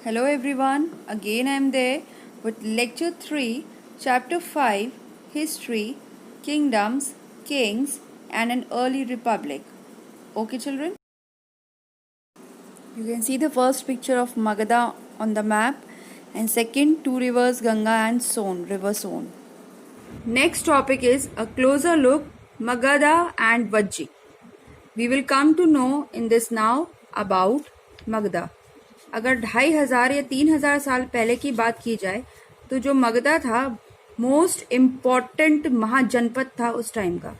Hello everyone, again I am there with lecture 3, chapter 5, History, Kingdoms, Kings and an Early Republic. Okay children? You can see the first picture of Magadha on the map and second two rivers Ganga and Son, river Son. Next topic is a closer look Magadha and Vajji. We will come to know in this now about Magadha. अगर 2500 या 3000 साल पहले की बात की जाए तो जो मगधा था मोस्ट इम्पॉर्टेंट महाजनपद था उस टाइम का.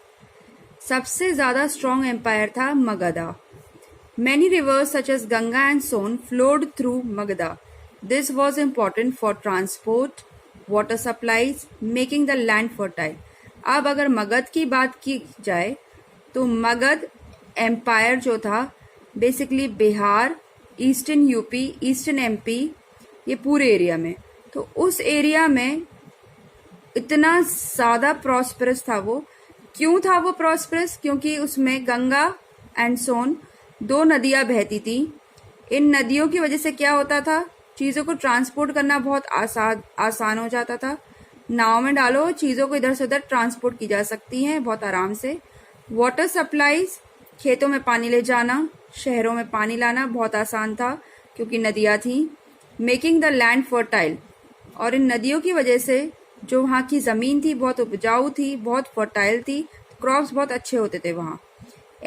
सबसे ज्यादा स्ट्रॉन्ग एम्पायर था Magadha. Many rivers such as Ganga and Son flowed through Magadha. This was important for transport, water supplies, making the land fertile. अब अगर मगध की बात की जाए तो मगध एम्पायर जो था basically Bihar, eastern UP, eastern MP, ये पूरे एरिया में, तो उस एरिया में इतना ज्यादा प्रॉस्परस था वो. क्यों था वो प्रॉस्परस? क्योंकि उसमें गंगा एंड सोन दो नदियां बहती थी. इन नदियों की वजह से क्या होता था, चीजों को ट्रांसपोर्ट करना बहुत आसान हो जाता था. नाव में डालो, चीजों को इधर से उधर ट्रांसपोर्ट की जा सकती हैं बहुत आराम से. वाटर सप्लाईज, खेतों में पानी ले जाना, शहरों में पानी लाना बहुत आसान था क्योंकि नदियां थी. मेकिंग द लैंड फर्टाइल, और इन नदियों की वजह से जो वहां की जमीन थी बहुत उपजाऊ थी, बहुत फर्टाइल थी, क्रॉप्स बहुत अच्छे होते थे वहां.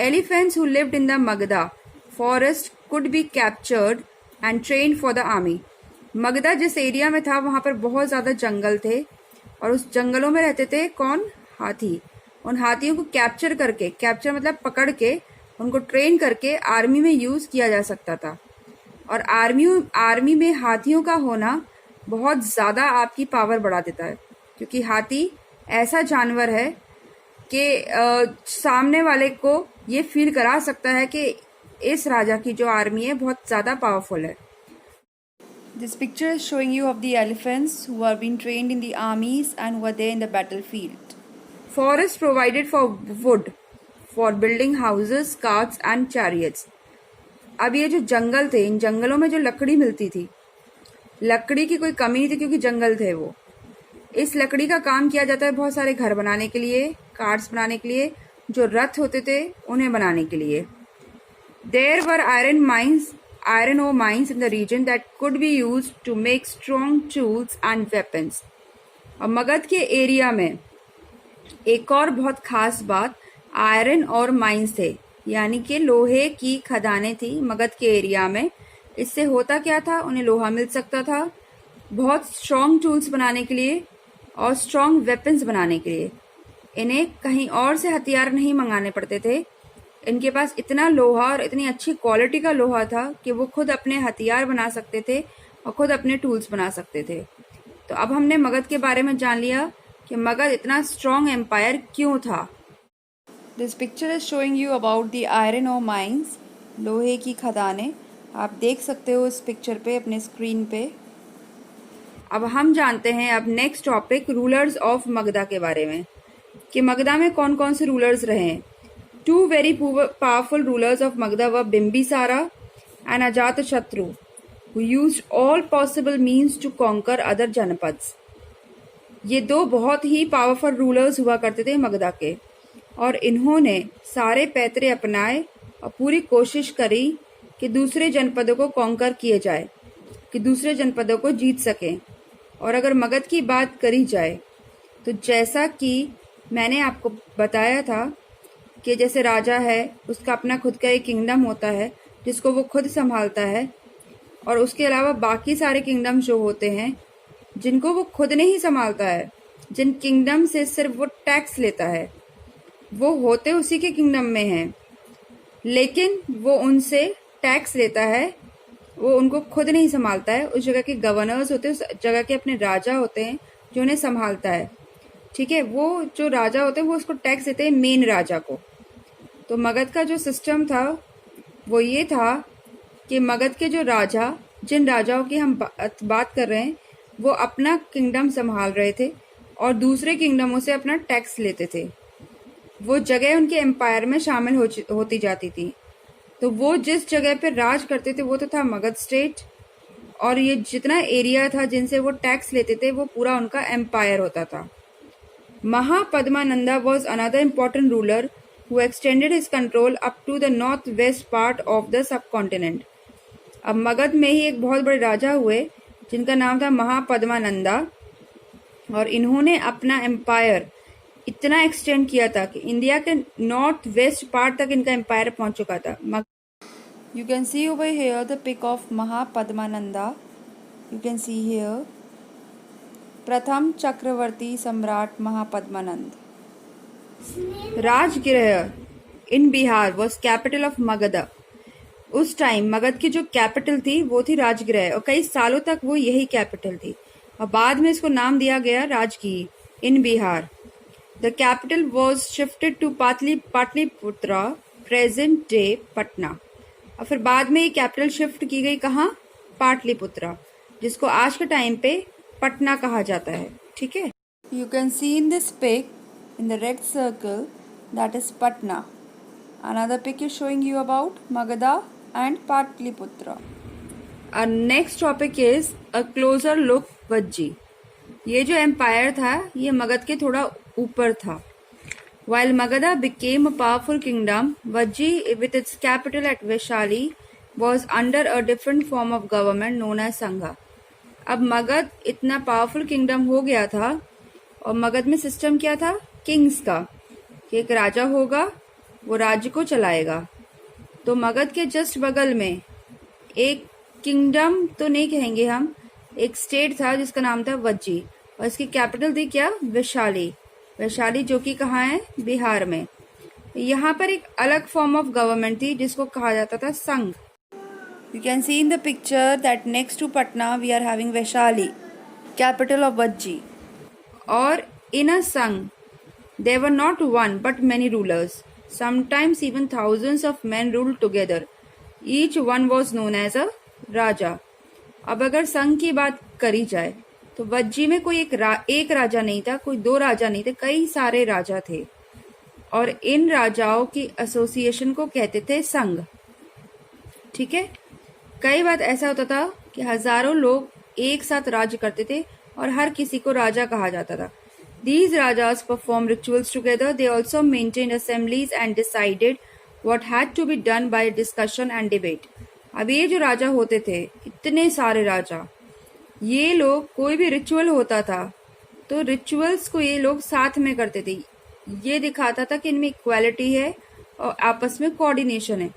Elephants who lived in the Magadha forest could be captured and trained for the army. Magadha जिस एरिया में था वहां पर बहुत ज्यादा जंगल थे और उस जंगलों में रहते थे कौन? हाथी. उन हाथियों को कैप्चर करके, कैप्चर मतलब पकड़ के, उनको ट्रेन करके आर्मी में यूज किया जा सकता था. और आर्मी में हाथियों का होना बहुत ज्यादा आपकी पावर बढ़ा देता है क्योंकि हाथी ऐसा जानवर है कि सामने वाले को ये फील करा सकता है कि इस राजा की जो आर्मी है बहुत ज्यादा पावरफुल है. This picture is showing you of the elephants who are being trained in the armies and were there in the battlefield. Forest provided for wood for building houses, carts and chariots. अब ये जो जंगल थे, इन जंगलों में जो लकड़ी मिलती थी, लकड़ी की कोई कमी नहीं थी क्योंकि जंगल थे वो. इस लकड़ी का काम किया जाता है बहुत सारे घर बनाने के लिए, कार्ड्स बनाने के लिए, जो रथ होते थे उन्हें बनाने के लिए. There were iron ore mines in the region that could be used to make strong tools and weapons. और मगध के एरिया में एक और बहुत खास बात, आयरन और माइंस थे, यानी कि लोहे की खदानें थी मगध के एरिया में. इससे होता क्या था, उन्हें लोहा मिल सकता था बहुत स्ट्रॉन्ग टूल्स बनाने के लिए और स्ट्रॉन्ग वेपन्स बनाने के लिए. इन्हें कहीं और से हथियार नहीं मंगाने पड़ते थे. इनके पास इतना लोहा और इतनी अच्छी क्वालिटी का लोहा था कि वो खुद अपने हथियार बना सकते थे और खुद अपने टूल्स बना सकते थे. तो अब हमने मगध के बारे में जान लिया कि मगध इतना स्ट्रॉन्ग एम्पायर क्यों था. This picture is showing you about the iron और माइंस, लोहे की खदानें. आप देख सकते हो इस पिक्चर पे अपने स्क्रीन पे. अब हम जानते हैं अब next topic rulers of Magadha के बारे में कि मगधा में कौन कौन से रूलर्स रहे हैं. Two very powerful rulers of Magadha were Bimbisara and Ajatashatru who used all possible means to conquer other janapadas. ये दो बहुत ही पावरफुल रूलर्स हुआ करते थे मगधा के और इन्होंने सारे पैतरे अपनाए और पूरी कोशिश करी कि दूसरे जनपदों को कॉन्कर किए जाए, कि दूसरे जनपदों को जीत सकें. और अगर मगध की बात करी जाए तो जैसा कि मैंने आपको बताया था कि जैसे राजा है उसका अपना खुद का एक किंगडम होता है जिसको वो खुद संभालता है, और उसके अलावा बाकी सारे किंगडम जो होते हैं जिनको वो खुद नहीं संभालता है, जिन किंगडम से सिर्फ वो टैक्स लेता है, वो होते उसी के किंगडम में हैं लेकिन वो उनसे टैक्स लेता है, वो उनको खुद नहीं संभालता है. उस जगह के गवर्नर्स होते हैं, उस जगह के अपने राजा होते हैं जो उन्हें संभालता है. ठीक है, वो जो राजा होते हैं वो उसको टैक्स देते हैं मेन राजा को. तो मगध का जो सिस्टम था वो ये था कि मगध के जो राजा, जिन राजाओं की हम बात कर रहे हैं, वो अपना किंगडम संभाल रहे थे और दूसरे किंगडमों से अपना टैक्स लेते थे. वो जगह उनके एम्पायर में शामिल होती जाती थी. तो वो जिस जगह पे राज करते थे वो तो था मगध स्टेट. और ये जितना एरिया था जिनसे वो टैक्स लेते थे वो पूरा उनका एम्पायर होता था। Mahapadmananda was another important ruler who extended his control up to the northwest part of the subcontinent. अब मगध में ही एक बहुत बड़े राजा हुए जिनका नाम था महापद्मानंदा, और इन्होंने अपना एम्पायर इतना एक्सटेंड किया था कि इंडिया के नॉर्थ वेस्ट पार्ट तक इनका एम्पायर पहुंच चुका था। You can see over here the pic of Mahapadmananda. You can see here प्रथम चक्रवर्ती सम्राट Mahapadmanand. Rajgriha in Bihar was capital of Magadh. उस टाइम मगध की जो कैपिटल थी वो थी राजगृह, और कई सालों तक वो यही कैपिटल थी, और बाद में इसको नाम दिया गया Rajgir in Bihar. The capital was shifted to Pataliputra, present day Patna. और फिर बाद में ये कैपिटल शिफ्ट की गई कहाँ? पाटलिपुत्रा, जिसको आज के टाइम पे पटना कहा जाता है। ठीक है, you can see in this pic in the red circle that is Patna. Another pic is showing you about Magadha and Pataliputra. Our next topic is a closer look Vajji. ये जो एम्पायर था ये मगध के थोड़ा ऊपर था। While Magadha became a powerful kingdom, Vajji with its capital at Vaishali was under a different form of government known as Sangha. अब मगध इतना पावरफुल किंगडम हो गया था, और मगध में सिस्टम क्या था? किंग्स का, कि एक राजा होगा वो राज्य को चलाएगा। तो मगध के जस्ट बगल में एक किंगडम तो नहीं कहेंगे हम, एक स्टेट था जिसका नाम था वज्जी, और इसकी कैपिटल थी क्या? वैशाली। वैशाली जो कि कहाँ है? बिहार में। यहाँ पर एक अलग फॉर्म ऑफ गवर्नमेंट थी जिसको कहा जाता था संघ। You can see in the picture that next to Patna we are having Vaishali, capital of Vajji. Or in a Sangh, there were not one but many rulers. Sometimes even thousands of men ruled together. Each one was known as a Raja. अब अगर संघ की बात करी जाए तो वज्जी में कोई एक राजा नहीं था, कोई दो राजा नहीं थे, कई सारे राजा थे, और इन राजाओं की एसोसिएशन को कहते थे संघ। ठीक है, कई बार ऐसा होता था कि हजारों लोग एक साथ राज्य करते थे और हर किसी को राजा कहा जाता था। These rajas performed rituals together. They also maintained assemblies and decided what had to be done by discussion and debate. अब ये जो राजा होते थे, इतने सारे राजा, ये लोग कोई भी रिचुअल होता था तो रिचुअल्स को ये लोग साथ में करते थे। ये दिखाता था कि इनमें इक्वालिटी है और आपस में कोऑर्डिनेशन है।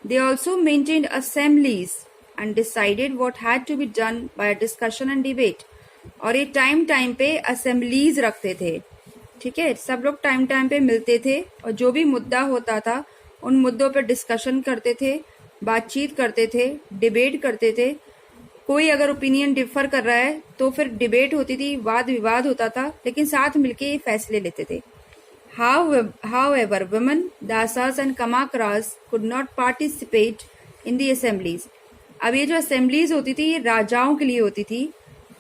They also maintained assemblies and decided what had to be done by a discussion and debate. और ये टाइम पे असेंबलीज रखते थे। ठीक है, सब लोग टाइम पे मिलते थे और जो भी मुद्दा होता था उन मुद्दों पे डिस्कशन करते थे, बातचीत करते थे, डिबेट करते थे। कोई अगर ओपिनियन डिफर कर रहा है तो फिर डिबेट होती थी, वाद विवाद होता था, लेकिन साथ मिलके ये फैसले लेते थे। However, women, dasas and kamakaras could not participate in the assemblies. अब ये जो असेंबलीज होती थी ये राजाओं के लिए होती थी,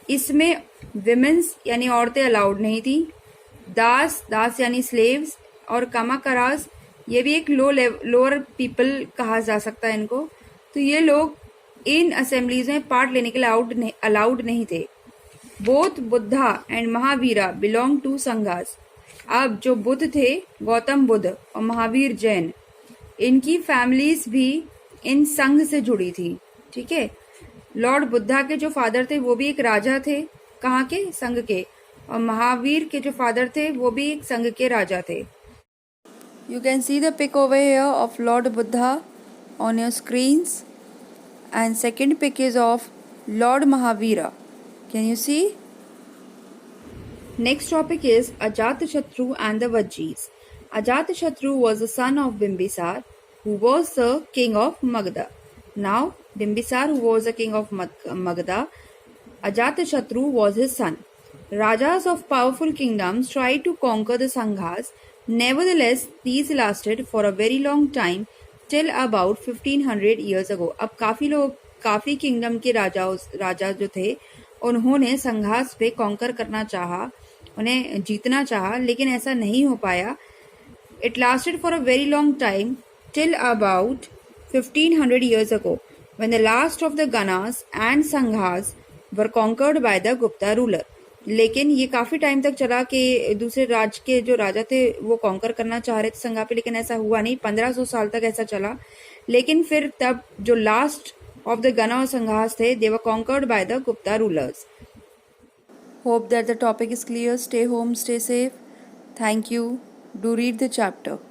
इसमें विमेन्स यानी औरतें अलाउड नहीं थी। दास यानी स्लेव्स, और कामाकरास ये भी एक लोअर पीपल कहा जा सकता है इनको। तो ये लोग इन असेंबलीज में पार्ट लेने के लिए अलाउड नहीं थे। Both Buddha and Mahavira belong to sanghas. अब जो बुद्ध थे, गौतम बुद्ध और महावीर जैन, इनकी फैमिलीज भी इन संघ से जुड़ी थी। ठीक है, लॉर्ड बुद्धा के जो फादर थे वो भी एक राजा थे, कहाँ के? संघ के। और महावीर के जो फादर थे वो भी एक संघ के राजा थे। You can see the pic over here of lord Buddha on your screens, and second pic is of lord Mahavira. Can you see? Next topic is Ajatashatru and the Vajjis. Ajatashatru was the son of Bimbisar, who was the king of Magadha. Now, Bimbisar, who was the king of Magadha, Ajatashatru was his son. Rajas of powerful kingdoms tried to conquer the Sanghas. Nevertheless, these lasted for a very long time, till about 1500 years ago. अब काफी kingdom के राजा जो थे उन्होंने संघास पे conquer करना चाहा, उन्हें जीतना चाहा, लेकिन ऐसा नहीं हो पाया। It lasted for a very long time till about 1500 years ago, when the last of the Ganas and Sanghas were conquered by the Gupta ruler. लेकिन ये काफी टाइम तक चला कि दूसरे राज के जो राजा थे वो कॉन्कर करना चाह रहे थे संघा पे, लेकिन ऐसा हुआ नहीं. 1500 साल तक ऐसा चला. लेकिन फिर तब जो लास्ट ऑफ द गना और संघास थे, they were conquered by the Gupta rulers. Hope that the topic is clear. Stay home, stay safe. Thank you. Do read the chapter.